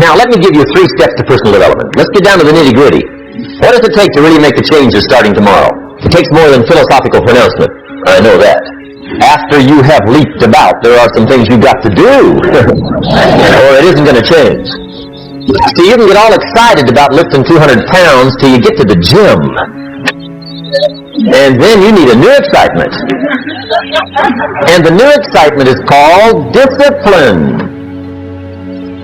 Now, let me give you 3 steps to personal development. Let's get down to the nitty-gritty. What does it take to really make the changes starting tomorrow? It takes more than philosophical pronouncement. I know that. After you have leaped about, there are some things you've got to do, or it isn't going to change. See, you can get all excited about lifting 200 pounds till you get to the gym. And then you need a new excitement. And the new excitement is called discipline.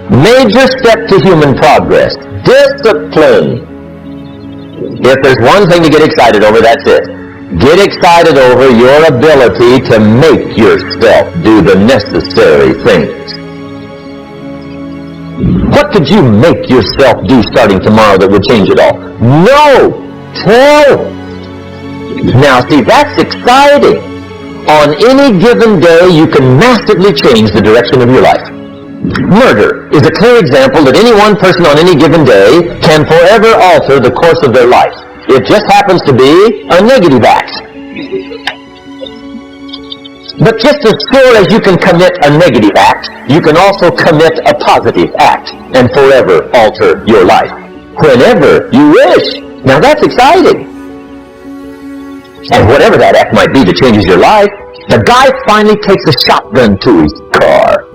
Major step to human progress. Discipline. If there's one thing to get excited over, that's it. Get excited over your ability to make yourself do the necessary things. What could you make yourself do starting tomorrow that would change it all? No! Tell! Now, see, that's exciting. On any given day, you can massively change the direction of your life. Murder is a clear example that any one person on any given day can forever alter the course of their life. It just happens to be a negative act. But just as sure as you can commit a negative act, you can also commit a positive act and forever alter your life. Whenever you wish. Now that's exciting. And whatever that act might be that changes your life, the guy finally takes a shotgun to his car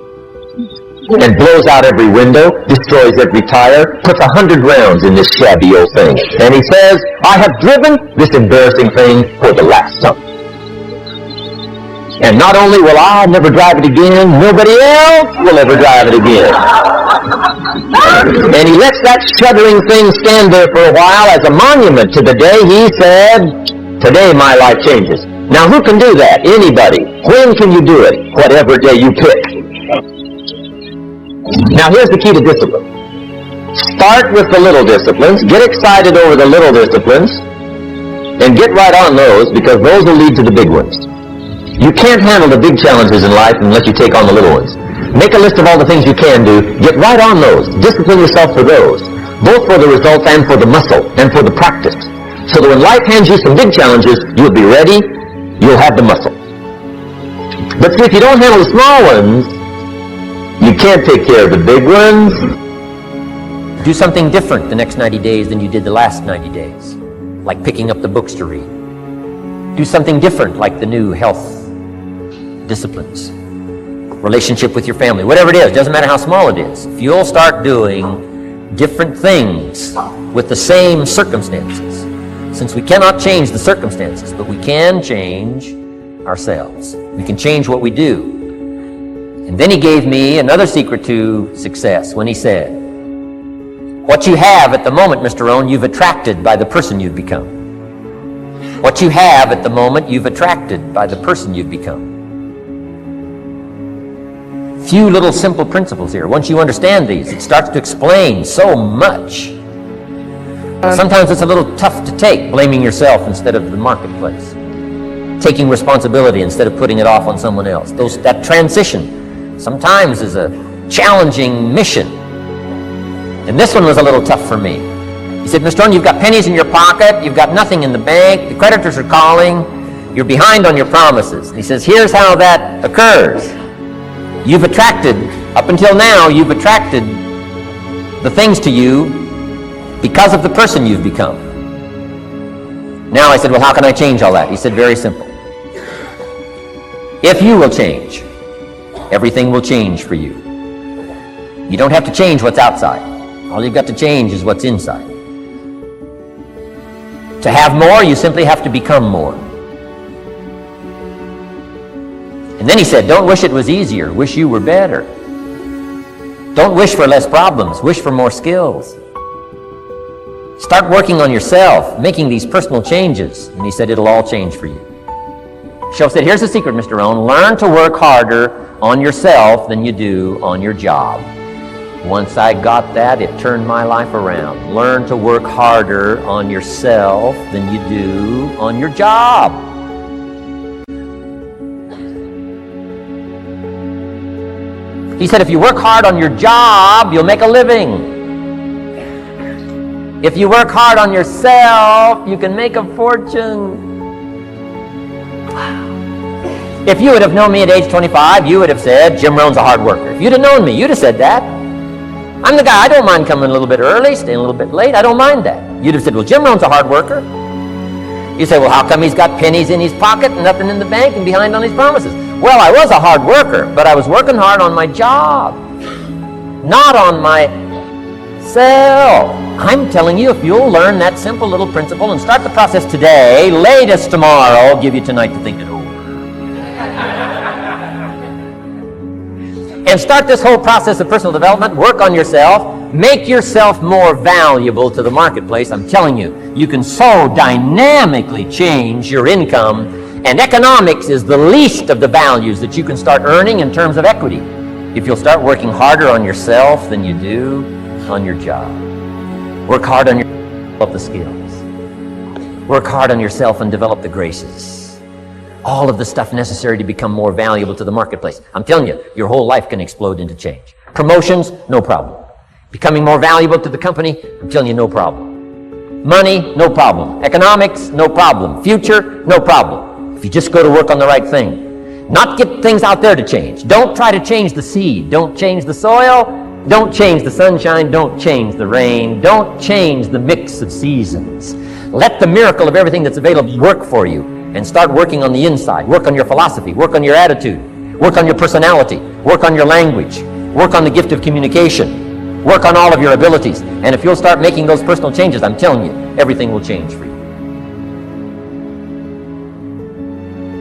and blows out every window, destroys every tire, puts 100 rounds in this shabby old thing. And he says, I have driven this embarrassing thing for the last time. And not only will I never drive it again, nobody else will ever drive it again. And he lets that shuddering thing stand there for a while as a monument to the day he said, today my life changes. Now who can do that? Anybody. When can you do it? Whatever day you pick. Now here's the key to discipline. Start with the little disciplines, get excited over the little disciplines, and get right on those because those will lead to the big ones. You can't handle the big challenges in life unless you take on the little ones. Make a list of all the things you can do, get right on those, discipline yourself for those, both for the results and for the muscle and for the practice. So that when life hands you some big challenges, you'll be ready, you'll have the muscle. But see, if you don't handle the small ones, you can't take care of the big ones. Do something different the next 90 days than you did the last 90 days. Like picking up the books to read. Do something different like the new health disciplines. Relationship with your family. Whatever it is, doesn't matter how small it is. If you'll start doing different things with the same circumstances. Since we cannot change the circumstances, but we can change ourselves. We can change what we do. And then he gave me another secret to success when he said, what you have at the moment, Mr. Rohn, you've attracted by the person you've become. What you have at the moment, you've attracted by the person you've become. Few little simple principles here. Once you understand these, it starts to explain so much. Sometimes it's a little tough to take, blaming yourself instead of the marketplace. Taking responsibility instead of putting it off on someone else. That transition sometimes is a challenging mission. And this one was a little tough for me. He said, Mr. Rohn, you've got pennies in your pocket, you've got nothing in the bank, the creditors are calling, you're behind on your promises. And he says, here's how that occurs. You've attracted, up until now, you've attracted the things to you because of the person you've become. Now I said, well, how can I change all that? He said, very simple. If you will change, everything will change for you. You don't have to change what's outside. All you've got to change is what's inside. To have more, you simply have to become more. And then he said, don't wish it was easier, wish you were better. Don't wish for less problems, wish for more skills. Start working on yourself, making these personal changes. And he said, it'll all change for you. Shoaff said, here's the secret, Mr. Rohn. Learn to work harder on yourself than you do on your job. Once I got that, it turned my life around. Learn to work harder on yourself than you do on your job. He said, if you work hard on your job, you'll make a living. If you work hard on yourself, you can make a fortune. If you would have known me at age 25, you would have said, Jim Rohn's a hard worker. If you'd have known me, you'd have said that. I'm the guy, I don't mind coming a little bit early, staying a little bit late. I don't mind that. You'd have said, well, Jim Rohn's a hard worker. You say, well, how come he's got pennies in his pocket and nothing in the bank and behind on his promises? Well, I was a hard worker, but I was working hard on my job, not on myself. I'm telling you, if you'll learn that simple little principle and start the process today, latest tomorrow, I'll give you tonight to think it over. And start this whole process of personal development, work on yourself, make yourself more valuable to the marketplace. I'm telling you, you can so dynamically change your income, and economics is the least of the values that you can start earning in terms of equity if you'll start working harder on yourself than you do on your job. Work hard on yourself and develop the skills. Work hard on yourself and develop the graces. All of the stuff necessary to become more valuable to the marketplace. I'm telling you, your whole life can explode into change. Promotions, no problem. Becoming more valuable to the company, I'm telling you, no problem. Money, no problem. Economics, no problem. Future, no problem. If you just go to work on the right thing. Not get things out there to change. Don't try to change the seed. Don't change the soil. Don't change the sunshine. Don't change the rain. Don't change the mix of seasons. Let the miracle of everything that's available work for you. And start working on the inside. Work on your philosophy. Work on your attitude. Work on your personality. Work on your language. Work on the gift of communication. Work on all of your abilities. And if you'll start making those personal changes, I'm telling you, everything will change for you.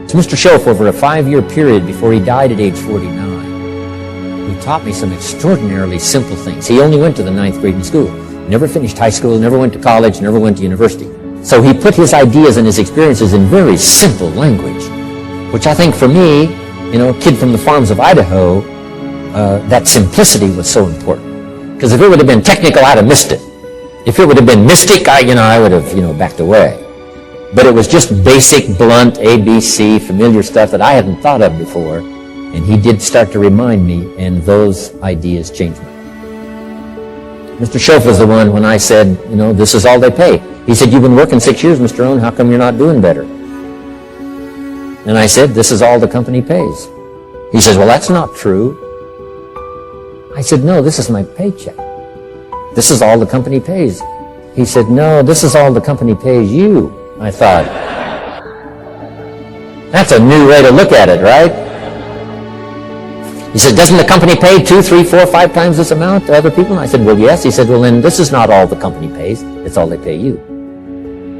Mr. Schoaf, over a 5-year period before he died at age 49, he taught me some extraordinarily simple things. He only went to the 9th grade in school. Never finished high school, never went to college, never went to university. So he put his ideas and his experiences in very simple language, which I think for me, a kid from the farms of Idaho, that simplicity was so important. Because if it would have been technical, I'd have missed it. If it would have been mystic, I would have, backed away. But it was just basic, blunt, ABC, familiar stuff that I hadn't thought of before. And he did start to remind me, and those ideas changed me. Mr. Schoaf was the one when I said, this is all they pay. He said, you've been working 6 years, Mr. Rohn, how come you're not doing better? And I said, this is all the company pays. He says, well, that's not true. I said, no, this is my paycheck. This is all the company pays. He said, no, this is all the company pays you. I thought, that's a new way to look at it, right? He said, doesn't the company pay 2, 3, 4, 5 times this amount to other people? And I said, well, yes. He said, well, then this is not all the company pays. It's all they pay you.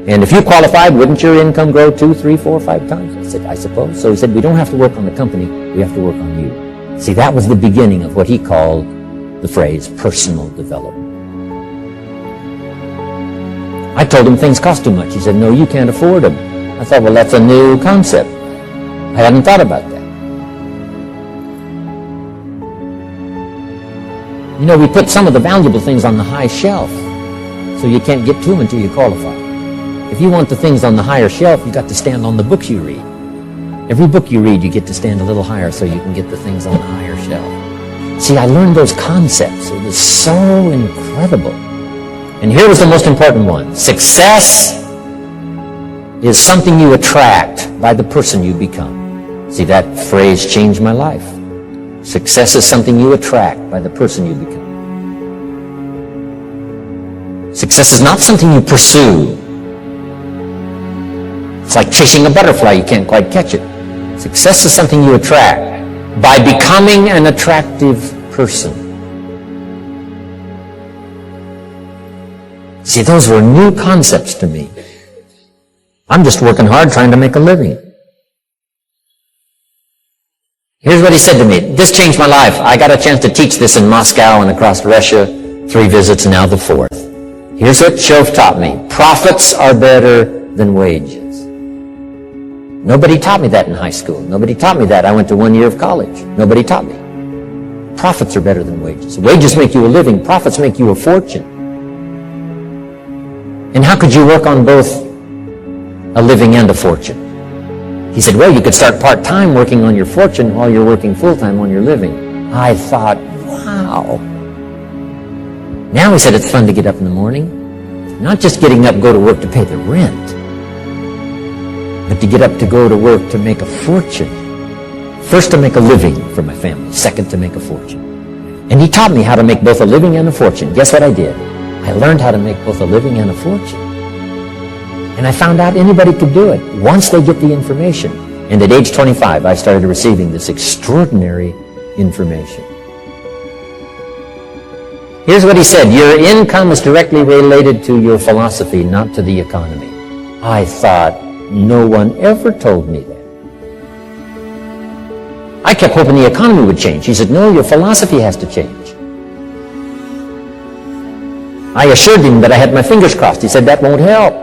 And if you qualified, wouldn't your income grow 2, 3, 4, 5 times? I said, I suppose. So he said, we don't have to work on the company. We have to work on you. See, that was the beginning of what he called the phrase personal development. I told him things cost too much. He said, no, you can't afford them. I thought, well, that's a new concept. I hadn't thought about that. We put some of the valuable things on the high shelf, so you can't get to them until you qualify. If you want the things on the higher shelf, you got to stand on the books you read. Every book you read, you get to stand a little higher so you can get the things on the higher shelf. See, I learned those concepts. It was so incredible. And here was the most important one. Success is something you attract by the person you become. See, that phrase changed my life. Success is something you attract by the person you become. Success is not something you pursue. It's like chasing a butterfly. You can't quite catch it. Success is something you attract by becoming an attractive person. See, those were new concepts to me. I'm just working hard trying to make a living. Here's what he said to me. This changed my life. I got a chance to teach this in Moscow and across Russia. 3 visits, now the 4th. Here's what Schoaf taught me. Profits are better than wages. Nobody taught me that in high school. Nobody taught me that. I went to 1 year of college. Nobody taught me. Profits are better than wages. Wages make you a living. Profits make you a fortune. And how could you work on both a living and a fortune? He said, well, you could start part-time working on your fortune while you're working full-time on your living. I thought, wow. Now, he said, it's fun to get up in the morning. Not just getting up, go to work to pay the rent, but to get up to go to work to make a fortune. First, to make a living for my family. Second, to make a fortune. And he taught me how to make both a living and a fortune. Guess what I did? I learned how to make both a living and a fortune. And I found out anybody could do it once they get the information. And at age 25, I started receiving this extraordinary information. Here's what he said: your income is directly related to your philosophy, not to the economy. I thought, no one ever told me that. I kept hoping the economy would change. He said, no, your philosophy has to change. I assured him that I had my fingers crossed. He said, that won't help.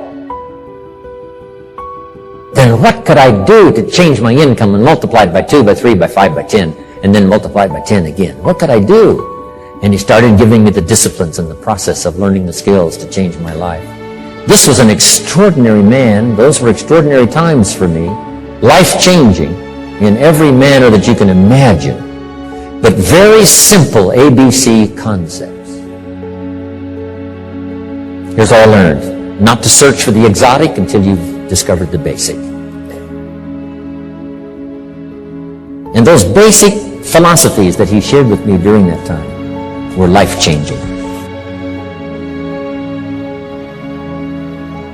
Then what could I do to change my income and multiply it by 2, by 3, by 5, by 10, and then multiply it by 10 again? What could I do? And he started giving me the disciplines and the process of learning the skills to change my life. This was an extraordinary man. Those were extraordinary times for me. Life-changing in every manner that you can imagine. But very simple ABC concepts. Here's all I learned. Not to search for the exotic until you've discovered the basic. And those basic philosophies that he shared with me during that time were life-changing.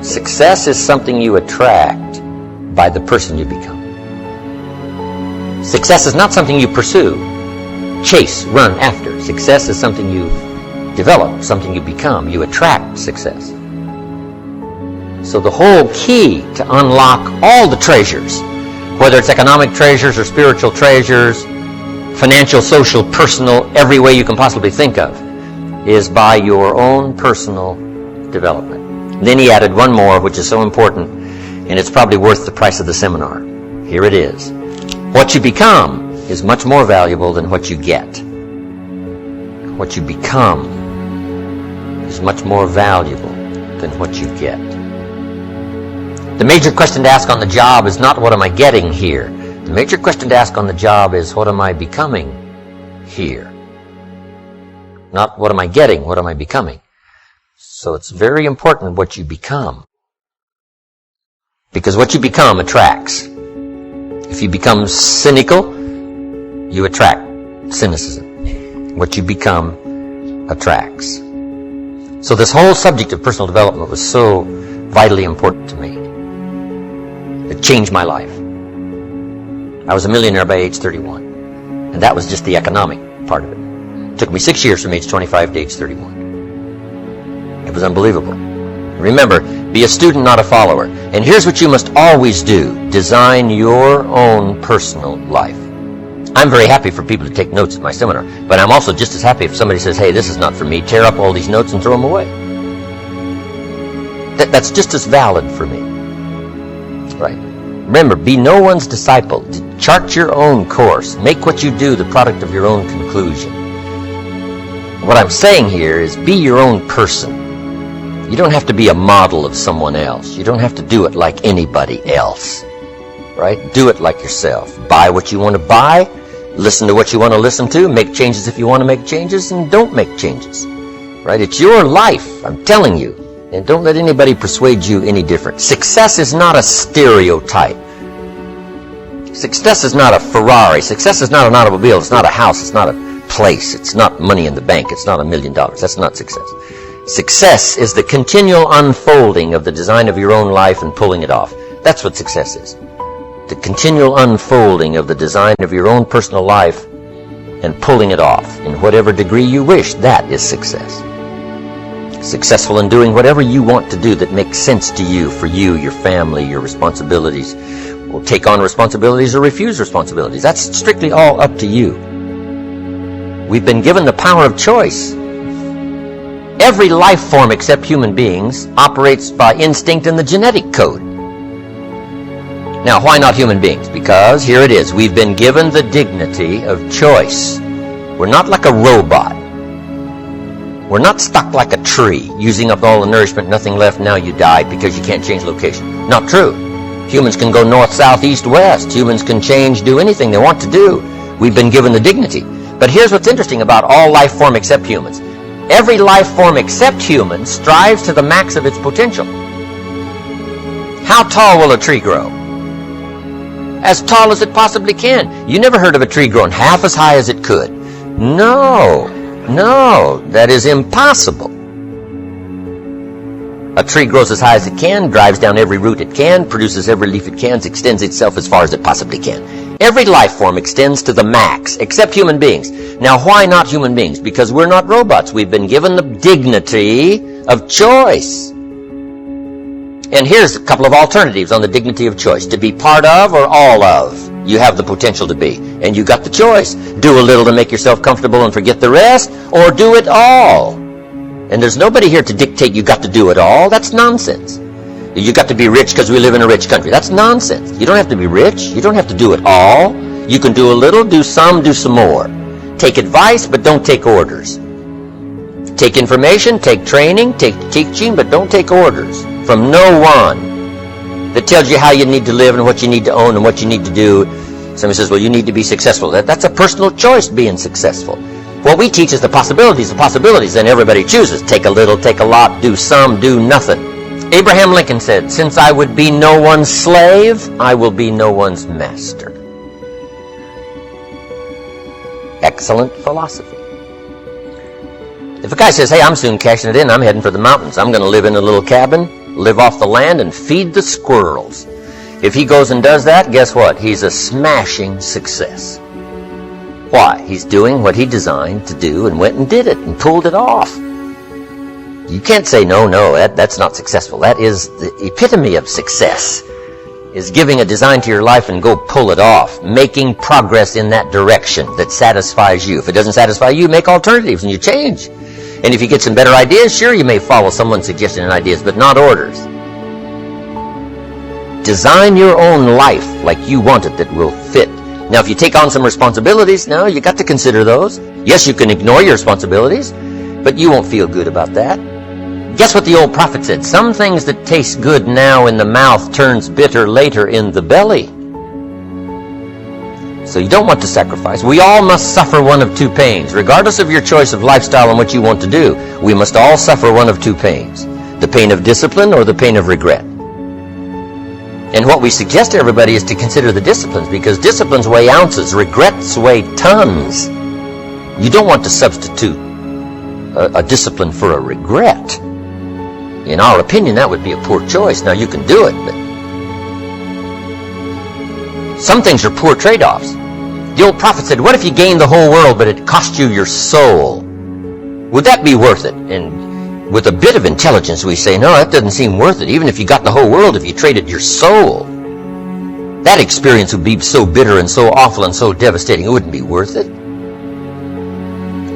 Success is something you attract by the person you become. Success is not something you pursue, chase, run after. Success is something you develop, something you become. You attract success. So the whole key to unlock all the treasures, whether it's economic treasures or spiritual treasures, financial, social, personal, every way you can possibly think of, is by your own personal development. Then he added one more, which is so important, and it's probably worth the price of the seminar. Here it is. What you become is much more valuable than what you get. What you become is much more valuable than what you get. The major question to ask on the job is not what am I getting here. The major question to ask on the job is what am I becoming here? Not what am I getting, what am I becoming? So it's very important what you become. Because what you become attracts. If you become cynical, you attract cynicism. What you become attracts. So this whole subject of personal development was so vitally important to me. It changed my life. I was a millionaire by age 31. And that was just the economic part of it. It took me 6 years from age 25 to age 31. It was unbelievable. Remember, be a student, not a follower. And here's what you must always do. Design your own personal life. I'm very happy for people to take notes at my seminar, but I'm also just as happy if somebody says, hey, this is not for me, tear up all these notes and throw them away. That's just as valid for me. Right? Remember, be no one's disciple. Chart your own course. Make what you do the product of your own conclusion. What I'm saying here is be your own person. You don't have to be a model of someone else. You don't have to do it like anybody else. Right? Do it like yourself. Buy what you want to buy. Listen to what you want to listen to. Make changes if you want to make changes, and don't make changes. Right? It's your life, I'm telling you. And don't let anybody persuade you any different. Success is not a stereotype. Success is not a Ferrari. Success is not an automobile. It's not a house. It's not a place. It's not money in the bank. It's not $1 million. That's not success. Success is the continual unfolding of the design of your own life and pulling it off. That's what success is. The continual unfolding of the design of your own personal life and pulling it off in whatever degree you wish. That is success. Successful in doing whatever you want to do that makes sense to you, for you, your family, your responsibilities. Or take on responsibilities or refuse responsibilities. That's strictly all up to you. We've been given the power of choice. Every life form except human beings operates by instinct in the genetic code. Now, why not human beings? Because, here it is, we've been given the dignity of choice. We're not like a robot. We're not stuck like a tree, using up all the nourishment, nothing left, now you died because you can't change location. Not true. Humans can go north, south, east, west. Humans can change, do anything they want to do. We've been given the dignity. But here's what's interesting about all life form except humans. Every life form except humans strives to the max of its potential. How tall will a tree grow? As tall as it possibly can. You never heard of a tree growing half as high as it could. No. No, that is impossible. A tree grows as high as it can, drives down every root it can, produces every leaf it can, extends itself as far as it possibly can. Every life form extends to the max, except human beings. Now, why not human beings? Because we're not robots. We've been given the dignity of choice. And here's a couple of alternatives on the dignity of choice. To be part of or all of. You have the potential to be. And you got the choice. Do a little to make yourself comfortable and forget the rest, or do it all. And there's nobody here to dictate you got to do it all. That's nonsense. You got to be rich because we live in a rich country. That's nonsense. You don't have to be rich. You don't have to do it all. You can do a little, do some more. Take advice, but don't take orders. Take information, take training, take teaching, but don't take orders from no one that tells you how you need to live and what you need to own and what you need to do. Somebody says, well, you need to be successful. That's a personal choice, being successful. What we teach is the possibilities, and everybody chooses. Take a little, take a lot, do some, do nothing. Abraham Lincoln said, since I would be no one's slave, I will be no one's master. Excellent philosophy. If a guy says, hey, I'm soon cashing it in, I'm heading for the mountains, I'm going to live in a little cabin, live off the land, and feed the squirrels. If he goes and does that, guess what? He's a smashing success. Why? He's doing what he designed to do and went and did it and pulled it off. You can't say, no, that's not successful. That is the epitome of success, is giving a design to your life and go pull it off, making progress in that direction that satisfies you. If it doesn't satisfy you, make alternatives and you change. And if you get some better ideas, sure, you may follow someone's suggestion and ideas, but not orders. Design your own life like you want it that will fit. Now, if you take on some responsibilities, now you got to consider those. Yes, you can ignore your responsibilities, but you won't feel good about that. Guess what the old prophet said? Some things that taste good now in the mouth turns bitter later in the belly. So you don't want to sacrifice. We all must suffer one of two pains. Regardless of your choice of lifestyle and what you want to do, we must all suffer one of two pains. The pain of discipline or the pain of regret. And what we suggest to everybody is to consider the disciplines, because disciplines weigh ounces, regrets weigh tons. You don't want to substitute a discipline for a regret. In our opinion, that would be a poor choice. Now, you can do it, but some things are poor trade-offs. The old prophet said, what if you gained the whole world, but it cost you your soul? Would that be worth it? And with a bit of intelligence, we say, no, that doesn't seem worth it. Even if you got the whole world, if you traded your soul, that experience would be so bitter and so awful and so devastating, it wouldn't be worth it.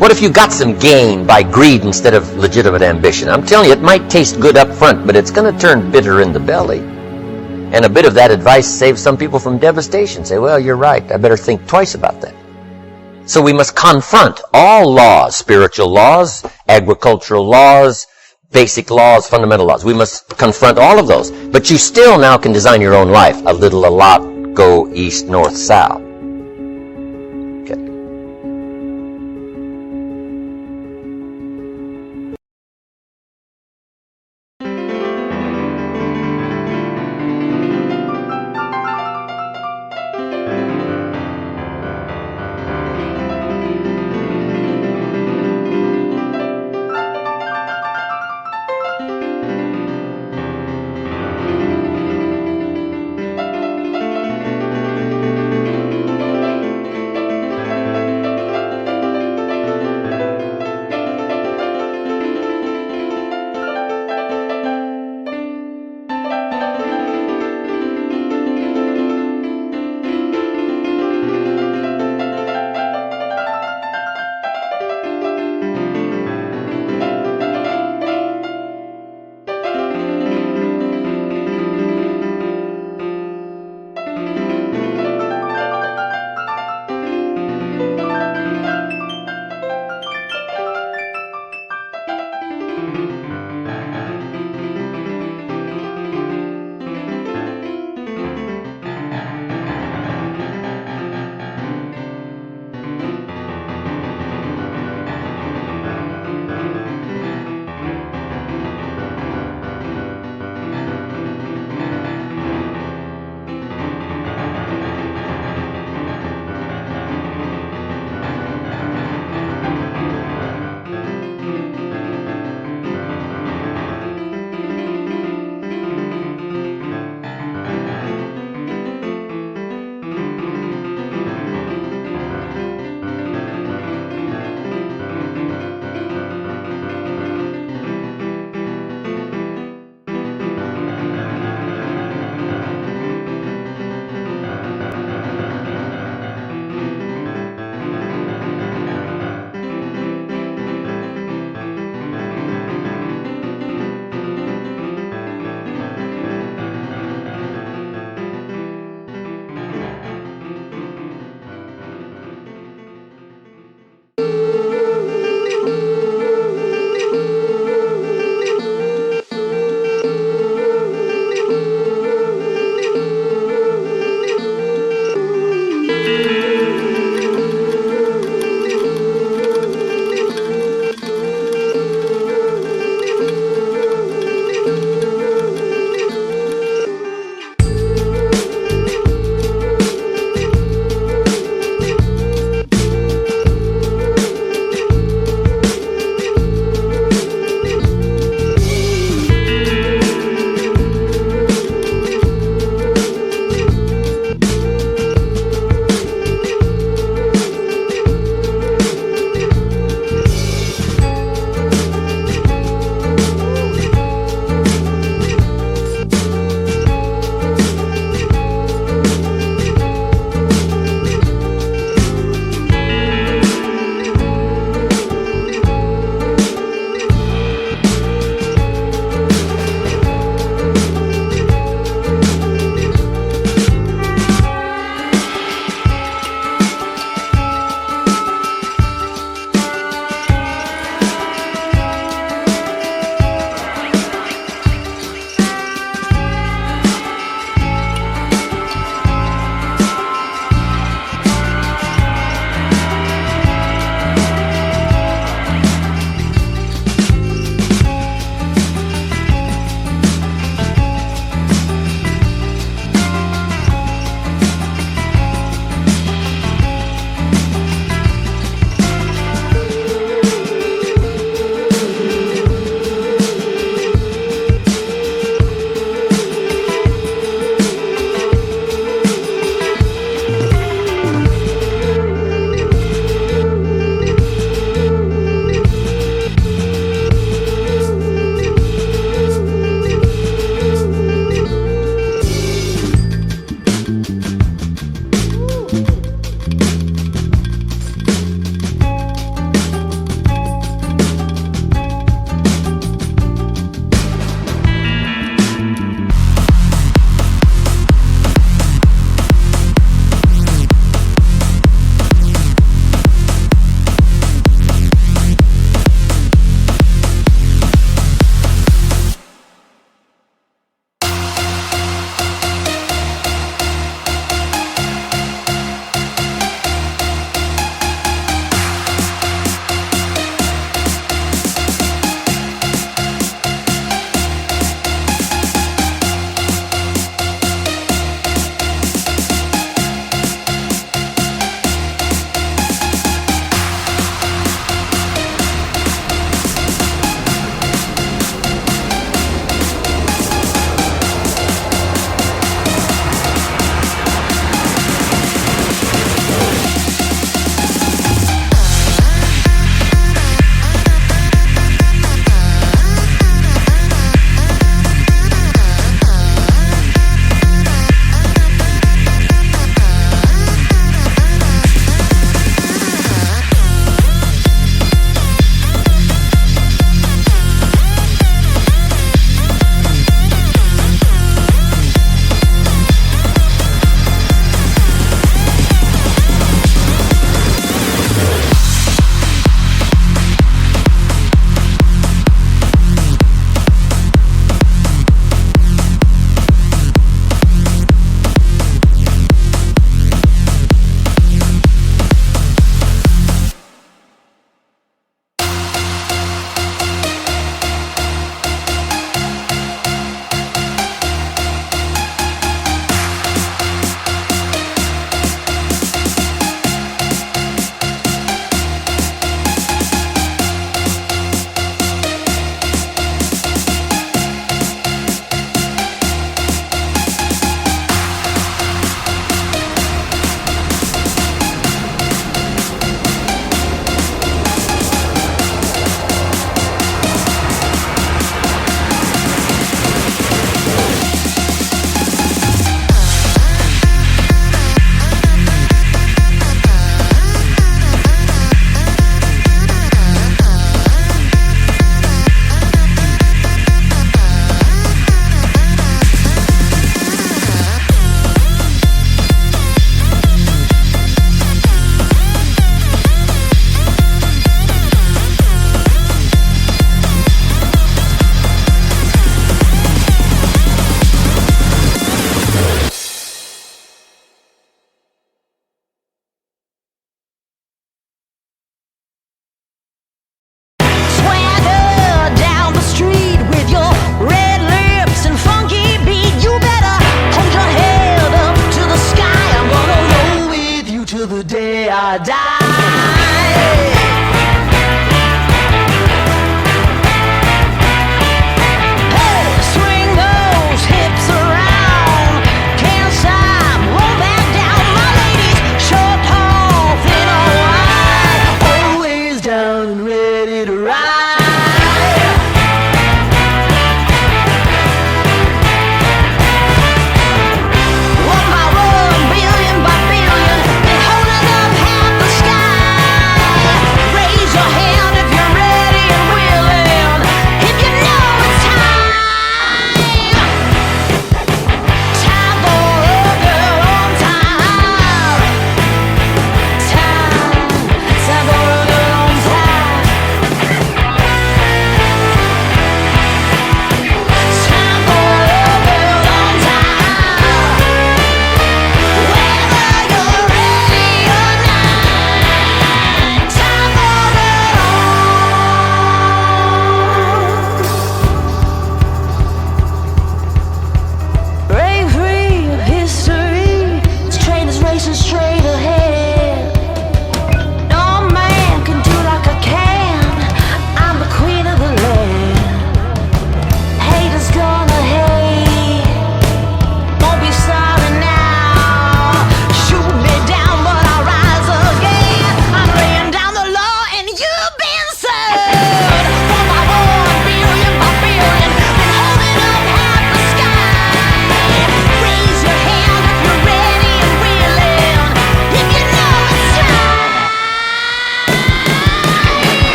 What if you got some gain by greed instead of legitimate ambition? I'm telling you, it might taste good up front, but it's going to turn bitter in the belly. And a bit of that advice saves some people from devastation. Say, well, you're right. I better think twice about that. So we must confront all laws, spiritual laws, agricultural laws, basic laws, fundamental laws. We must confront all of those. But you still now can design your own life. A little, a lot, go east, north, south.